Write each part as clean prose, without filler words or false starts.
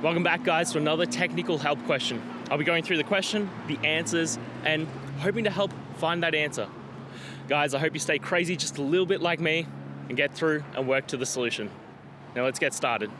Welcome back, guys, to another technical help question. I'll be going through the question, the answers, and hoping to help find that answer. Guys, I hope you stay crazy just a little bit like me and get through and work to the solution. Now let's get started.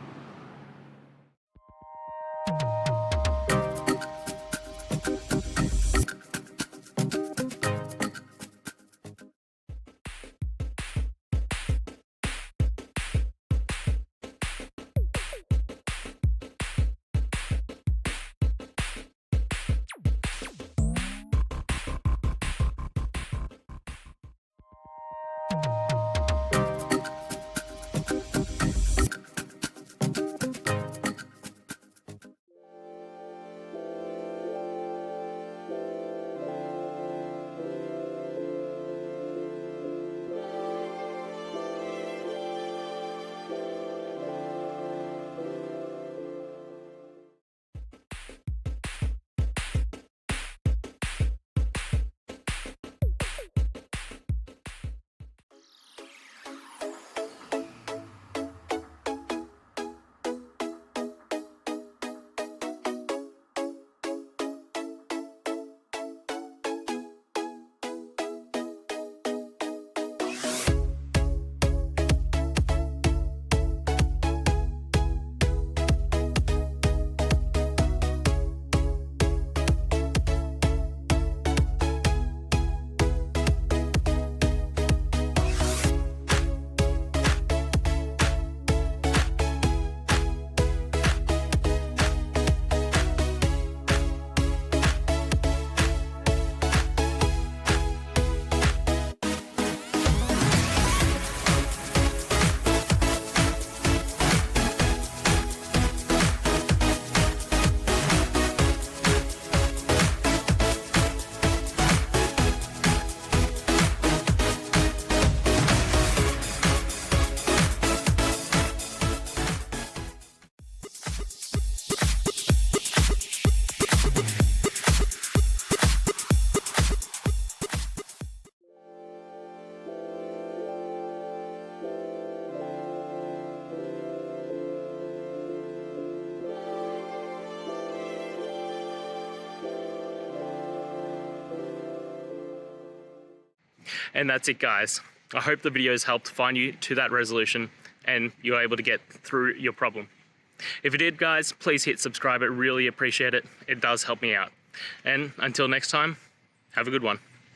And that's it, guys. I hope the video has helped find you to that resolution and you're able to get through your problem. If it did, guys, please hit subscribe. I really appreciate it. It does help me out. And until next time, have a good one.